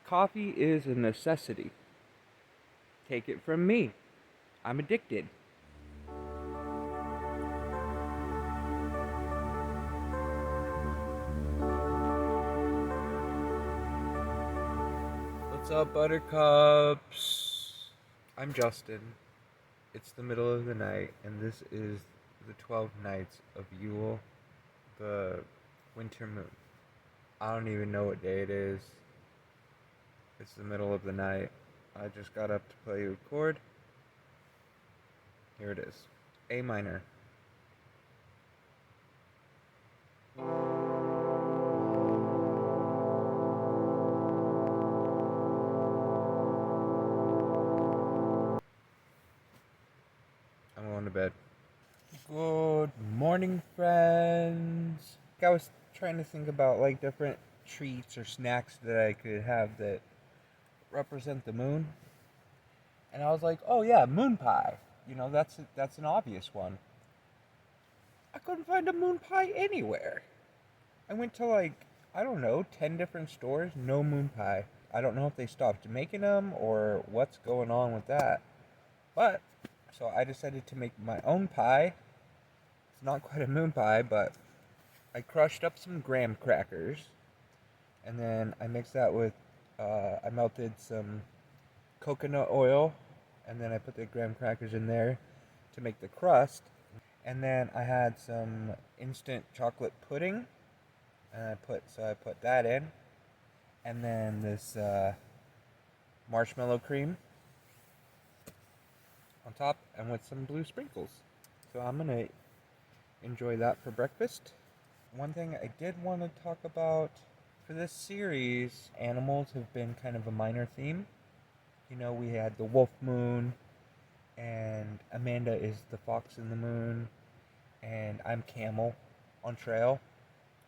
Coffee is a necessity. Take it from me. I'm addicted. What's up, buttercups? I'm Justin. It's the middle of the night, and this is the 12 nights of Yule, the winter moon. I don't even know what day it is. It's the middle of the night. I just got up to play a chord. Here it is. A minor. I'm going to bed. Good morning, friends. I was trying to think about like different treats or snacks that I could have that represent the moon. And I was like, oh yeah, moon pie. That's an obvious one. I couldn't find a moon pie anywhere. I went to like, I don't know, 10 different stores, no moon pie. I don't know if they stopped making them or what's going on with that. But, so I decided to make my own pie. It's not quite a moon pie, but I crushed up some graham crackers. And then I mixed that with, I melted some coconut oil. And then I put the graham crackers in there to make the crust. And then I had some instant chocolate pudding. And I put that in. And then this marshmallow cream on top and with some blue sprinkles. So I'm going to enjoy that for breakfast. One thing I did want to talk about for this series, animals have been kind of a minor theme. You know, we had the wolf moon, and Amanda is the fox in the moon, and I'm camel on trail.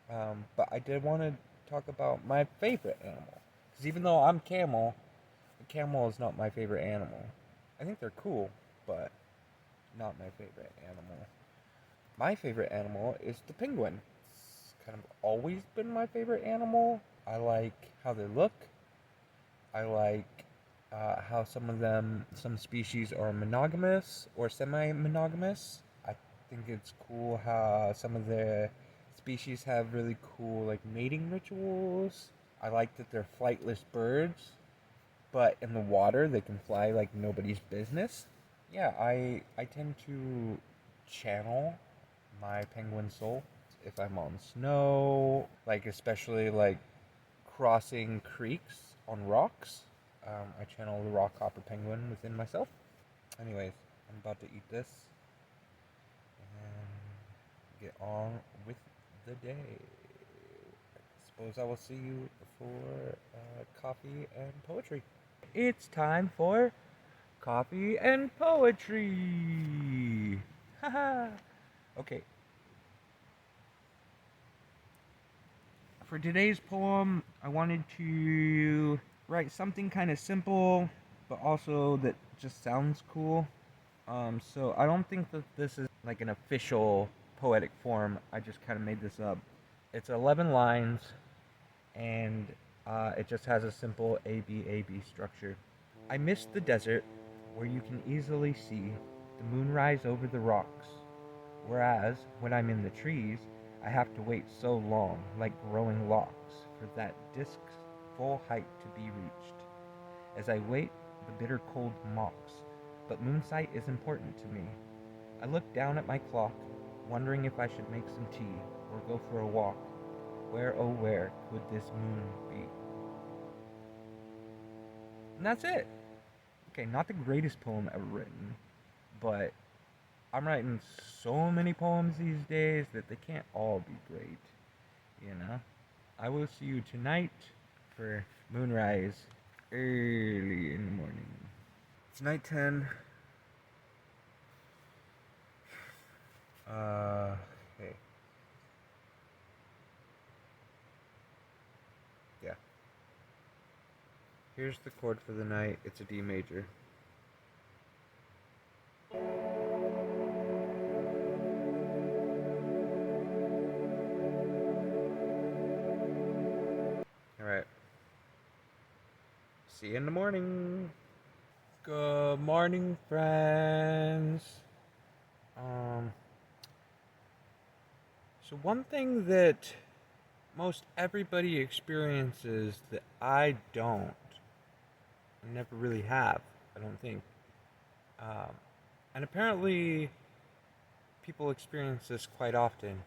But I did want to talk about my favorite animal. Because even though I'm camel, a camel is not my favorite animal. I think they're cool, but not my favorite animal. My favorite animal is the penguin. It's kind of always been my favorite animal. I like how they look. I like how some species are monogamous or semi-monogamous. I think it's cool how some of the species have really cool like mating rituals. I like that they're flightless birds, but in the water they can fly like nobody's business. Yeah, I tend to channel my penguin soul if I'm on snow, like especially like crossing creeks on rocks. I channel the rock hopper penguin within myself. Anyways, I'm about to eat this and get on with the day. Suppose I will see you for coffee and poetry. It's time for coffee and poetry. Haha. Okay. For today's poem, I wanted to write something kind of simple, but also that just sounds cool. So I don't think that this is like an official poetic form. I just kind of made this up. It's 11 lines, and it just has a simple ABAB structure. I miss the desert, where you can easily see the moonrise over the rocks, whereas when I'm in the trees, I have to wait so long, like growing locks, for that disk's full height to be reached. As I wait, the bitter cold mocks, but moonsight is important to me. I look down at my clock, wondering if I should make some tea or go for a walk. Where, oh where, could this moon be? And that's it. Okay, not the greatest poem ever written, but I'm writing so many poems these days that they can't all be great, you know? I will see you tonight for moonrise early in the morning. It's night 10. Okay. Yeah. Here's the chord for the night. It's a D major. Alright. See you in the morning. Good morning, friends. Um, so one thing that most everybody experiences that I don't, I never really have, I don't think. Um, and apparently people experience this quite often,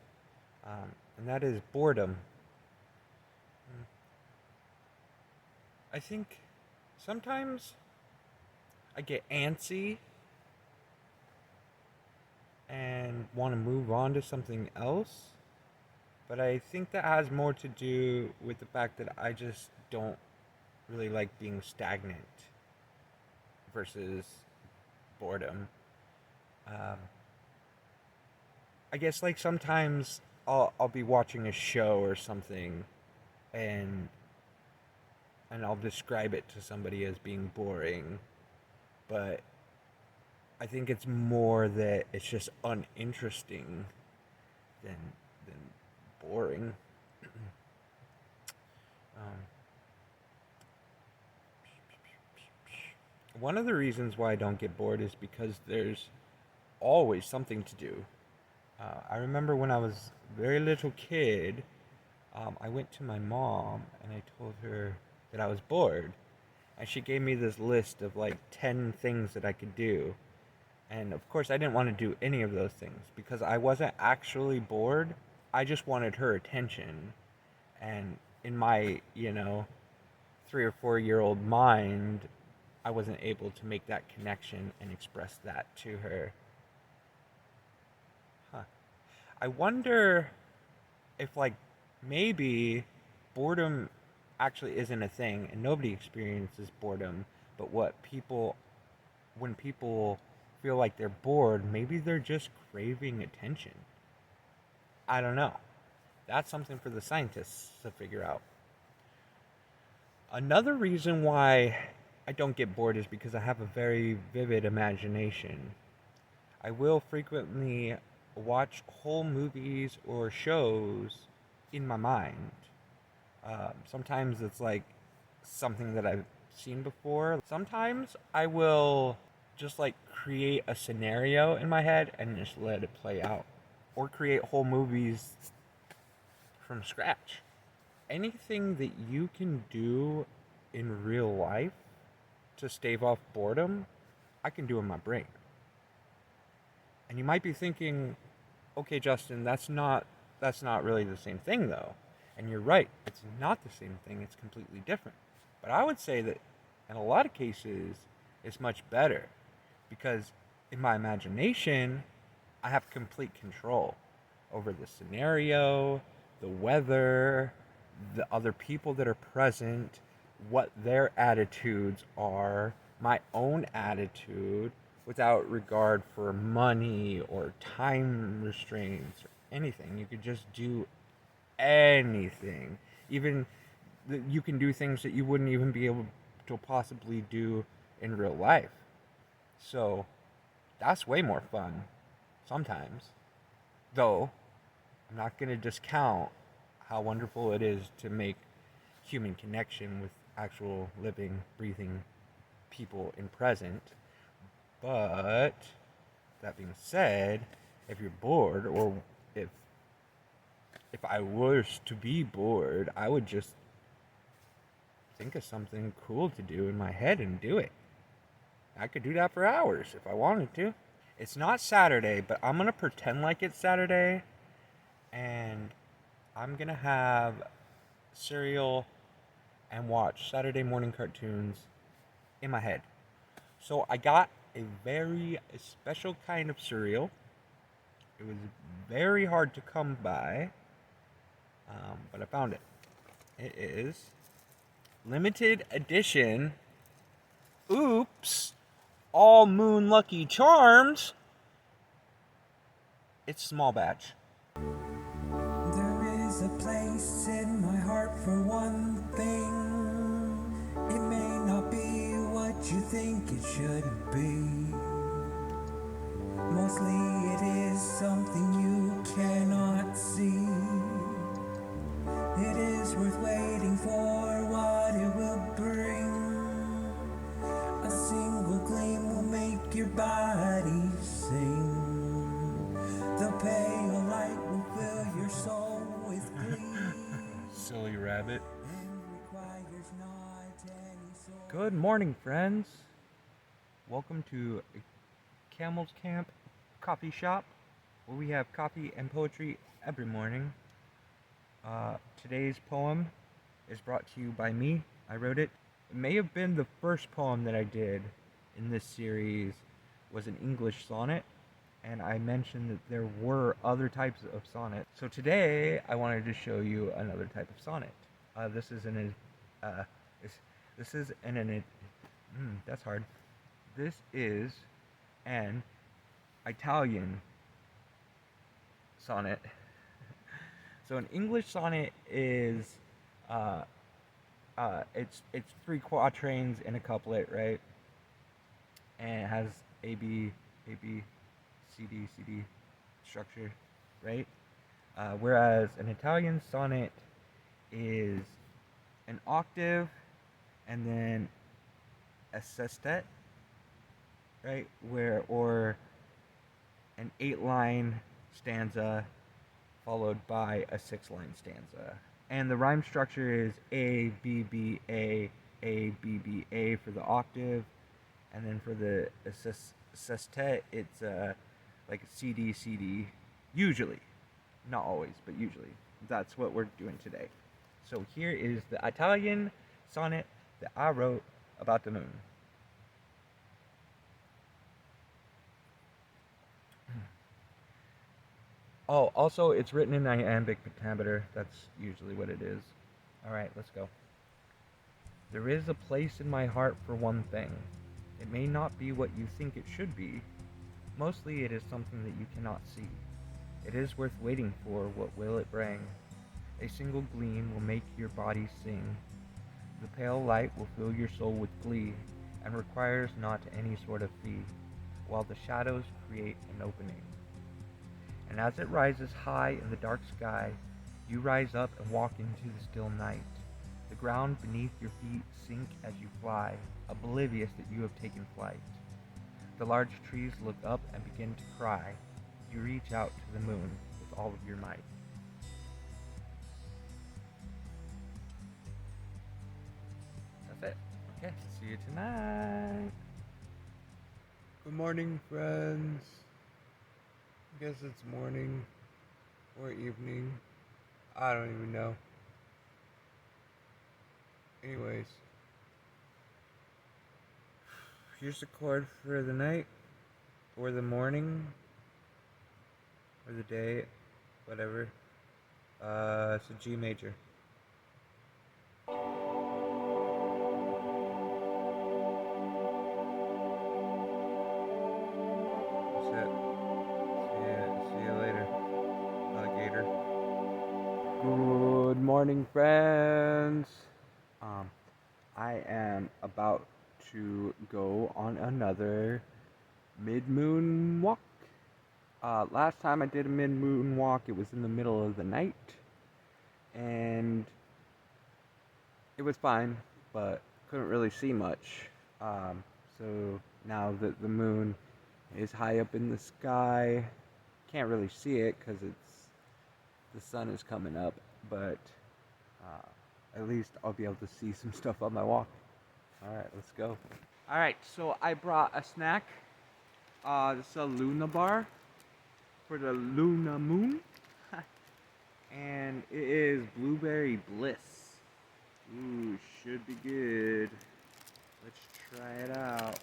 and that is boredom. I think sometimes I get antsy and want to move on to something else, but I think that has more to do with the fact that I just don't really like being stagnant versus boredom. Um, I guess like sometimes I'll be watching a show or something, and I'll describe it to somebody as being boring, but I think it's more that it's just uninteresting than than boring. um, One of the reasons why I don't get bored is because there's always something to do. I remember when I was a very little kid, I went to my mom and I told her that I was bored. And she gave me this list of like 10 things that I could do. And of course, I didn't want to do any of those things because I wasn't actually bored. I just wanted her attention. And in my, 3 or 4 year old mind, I wasn't able to make that connection and express that to her. Huh. I wonder if, like, maybe boredom actually isn't a thing and nobody experiences boredom, but when people feel like they're bored, maybe they're just craving attention. I don't know. That's something for the scientists to figure out. Another reason why I don't get bored is because I have a very vivid imagination. I will frequently watch whole movies or shows in my mind. Sometimes it's like something that I've seen before. Sometimes I will just like create a scenario in my head and just let it play out, or create whole movies from scratch. Anything that you can do in real life to stave off boredom, I can do in my brain. And you might be thinking, okay, Justin, that's not really the same thing though. And you're right, it's not the same thing, it's completely different. But I would say that in a lot of cases it's much better because in my imagination I have complete control over the scenario, the weather, the other people that are present, what their attitudes are, my own attitude, without regard for money or time restraints or anything. You could just do anything. Even you can do things that you wouldn't even be able to possibly do in real life. So that's way more fun sometimes. Though I'm not going to discount how wonderful it is to make human connection with actual living, breathing people in present. But that being said, if you're bored, or if I was to be bored, I would just think of something cool to do in my head and do it. I could do that for hours if I wanted to. It's not Saturday, but I'm gonna pretend like it's Saturday, and I'm gonna have cereal and watch Saturday morning cartoons in my head. So I got a very special kind of cereal. It was very hard to come by, but I found it. It is limited edition. Oops! All Moon Lucky Charms. It's small batch. There is a place in my heart for one thing. It may not be what you think it should be. Mostly it is something you cannot see. It is worth waiting for what it will bring. grab it. and requires not any sort. Good morning, friends. Welcome to Camel's Camp Coffee Shop, where we have coffee and poetry every morning. Today's poem is brought to you by me. I wrote it. It may have been the first poem that I did in this series was an English sonnet, and I mentioned that there were other types of sonnet. So today I wanted to show you another type of sonnet. This is an that's hard. This is an Italian sonnet. So an English sonnet is it's three quatrains in a couplet, right? And it has A B C D structure, right? Whereas an Italian sonnet is an octave and then a sestet, right? Or an 8-line stanza followed by a 6-line stanza. And the rhyme structure is A, B, B, A, B, B, A for the octave. And then for the sestet, it's like a C, D, C, D. Usually. Not always, but usually. That's what we're doing today. So here is the Italian sonnet that I wrote about the moon. Oh, also, it's written in iambic pentameter. That's usually what it is. Alright, let's go. There is a place in my heart for one thing. It may not be what you think it should be. Mostly it is something that you cannot see. It is worth waiting for. What will it bring? A single gleam will make your body sing. The pale light will fill your soul with glee, and requires not any sort of fee, while the shadows create an opening. And as it rises high in the dark sky, you rise up and walk into the still night. The ground beneath your feet sink as you fly, oblivious that you have taken flight. The large trees look up and begin to cry. You reach out to the moon with all of your might. That's it. Okay, see you tonight. Good morning, friends. I guess it's morning or evening. I don't even know. Anyways, here's the chord for the night, or the morning, or the day, whatever. It's a G major. That's it. See you later, alligator. Good morning, friends. I am about to go on another mid-moon walk. Last time I did a mid-moon walk, it was in the middle of the night, and it was fine, but couldn't really see much. So now that the moon is high up in the sky, can't really see it because the sun is coming up, but at least I'll be able to see some stuff on my walk. Alright, let's go. Alright, so I brought a snack. This is a Luna bar for the Luna moon. And it is blueberry bliss. Ooh, should be good. Let's try it out.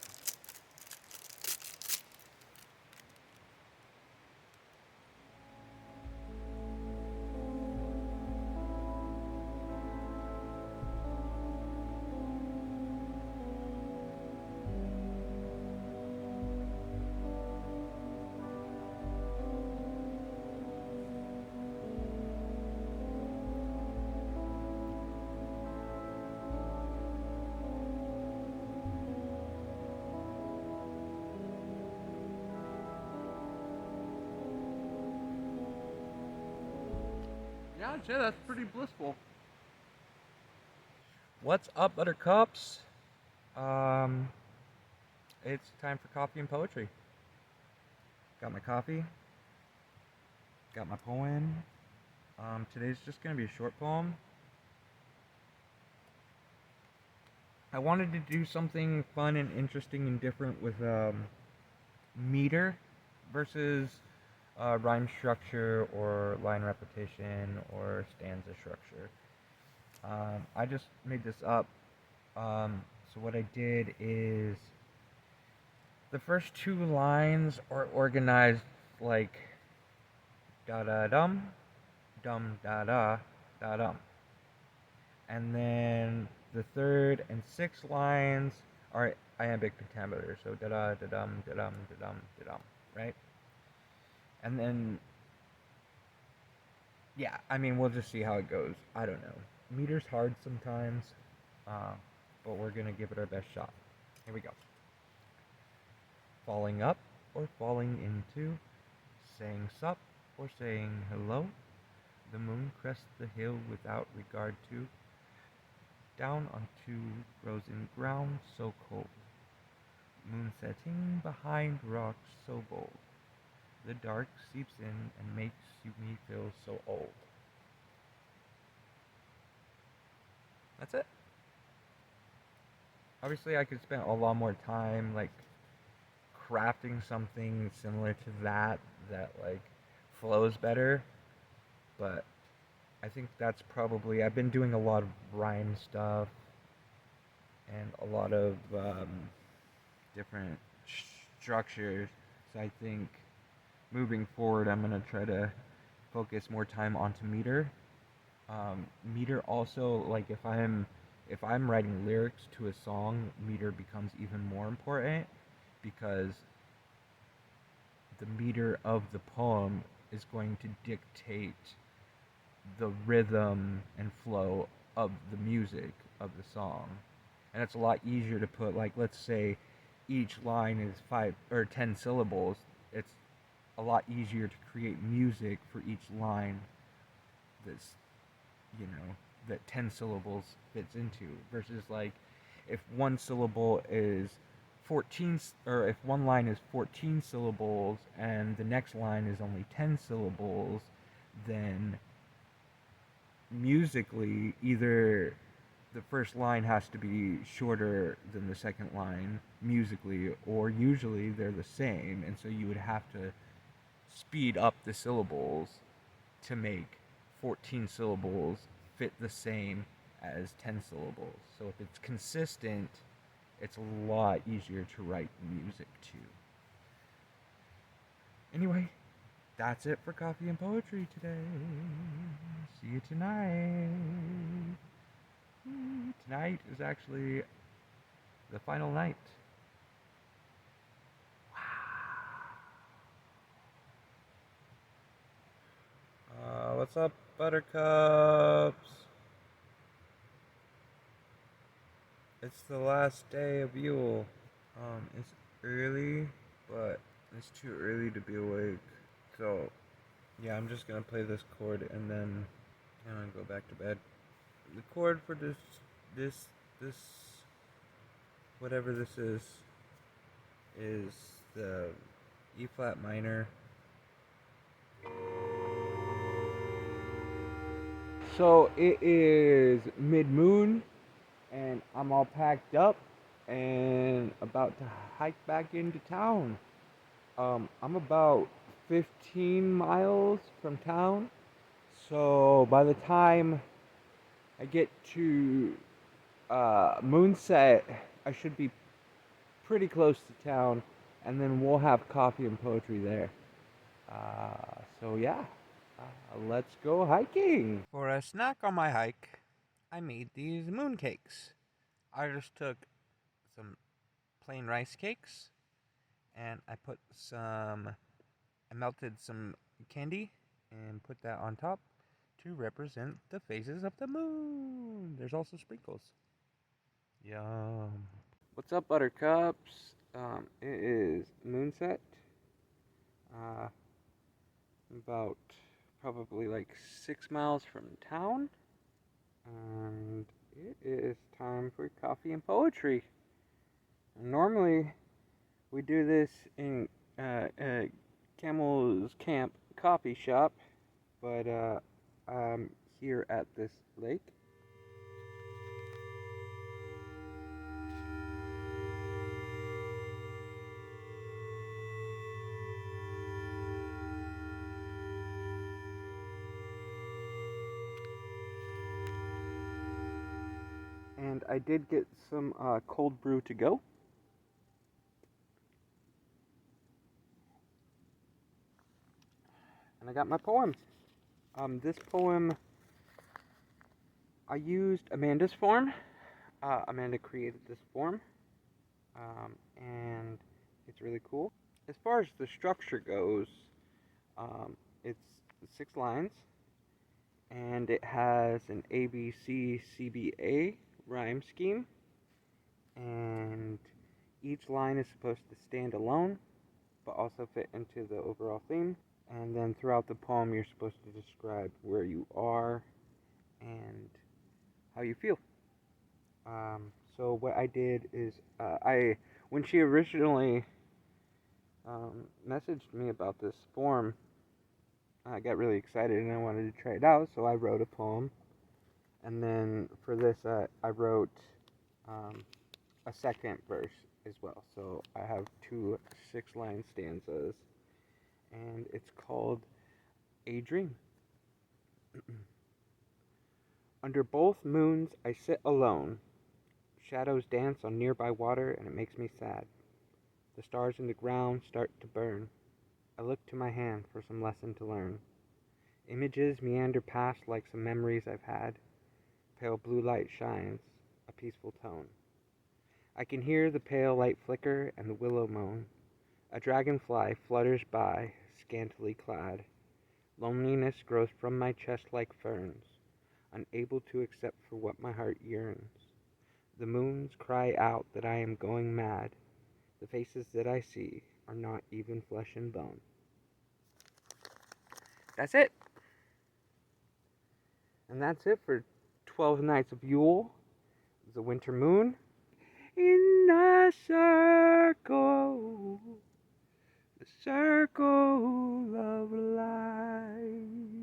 Yeah, I'd say that's pretty blissful. What's up, buttercups? It's time for coffee and poetry. Got my coffee. Got my poem. Today's just gonna be a short poem. I wanted to do something fun and interesting and different with meter versus rhyme structure or line repetition or stanza structure. I just made this up. So what I did is the first two lines are organized like da da dum da da da dum, and then the third and sixth lines are iambic pentameter. So da da da dum da dum da dum da dum, right? And then yeah, I mean we'll just see how it goes. I don't know. Meter's hard sometimes, uh, but we're gonna give it our best shot. Here we go. Falling up or falling into, saying sup or saying hello. The moon crests the hill without regard to, down onto frozen ground so cold. Moon setting behind rocks so bold. The dark seeps in and makes me feel so old. That's it. Obviously, I could spend a lot more time like crafting something similar to that like flows better, but I think that's probably I've been doing a lot of rhyme stuff and a lot of different structures. So I think moving forward, I'm gonna try to focus more time onto meter. Meter also, like if I'm writing lyrics to a song, meter becomes even more important because the meter of the poem is going to dictate the rhythm and flow of the music of the song. And it's a lot easier to put, like, let's say each line is 5 or 10 syllables. It's a lot easier to create music for each line that's, that 10 syllables fits into versus like if one syllable is 14, or if one line is 14 syllables and the next line is only 10 syllables, then musically either the first line has to be shorter than the second line musically, or usually they're the same, and so you would have to speed up the syllables to make 14 syllables fit the same as 10 syllables. So if it's consistent, it's a lot easier to write music to. Anyway, that's it for Coffee and Poetry today. See you tonight. Tonight is actually the final night. What's up, buttercups? It's the last day of Yule. It's early, but it's too early to be awake. So, yeah, I'm just gonna play this chord and then I'm gonna go back to bed. The chord for this, whatever this is the E flat minor. So it is mid-moon, and I'm all packed up and about to hike back into town. I'm about 15 miles from town, so by the time I get to moonset, I should be pretty close to town, and then we'll have coffee and poetry there. So yeah, let's go hiking. For a snack on my hike, I made these mooncakes. I just took some plain rice cakes and I melted some candy and put that on top to represent the phases of the moon. There's also sprinkles. Yum. What's up, buttercups? It is moonset. About probably like 6 miles from town. And it is time for coffee and poetry. Normally, we do this in Camel's Camp coffee shop, but I'm here at this lake. And I did get some cold brew to go. And I got my poem. This poem, I used Amanda's form. Amanda created this form, and it's really cool. As far as the structure goes, it's 6 lines, and it has an ABCCBA rhyme scheme, and each line is supposed to stand alone, but also fit into the overall theme. And then throughout the poem, you're supposed to describe where you are and how you feel. So what I did is, when she originally messaged me about this form, I got really excited and I wanted to try it out. So I wrote a poem, and then for this, I wrote a second verse as well. So I have 2 6-line stanzas, and it's called A Dream. Under both moons I sit alone. Shadows dance on nearby water, and it makes me sad. The stars in the ground start to burn. I look to my hand for some lesson to learn. Images meander past like some memories I've had. Pale blue light shines, a peaceful tone. I can hear the pale light flicker and the willow moan. A dragonfly flutters by, scantily clad. Loneliness grows from my chest like ferns, unable to accept for what my heart yearns. The moons cry out that I am going mad. The faces that I see are not even flesh and bone. That's it. And that's it for 12 Nights of Yule, the winter moon. In a circle, the circle of life.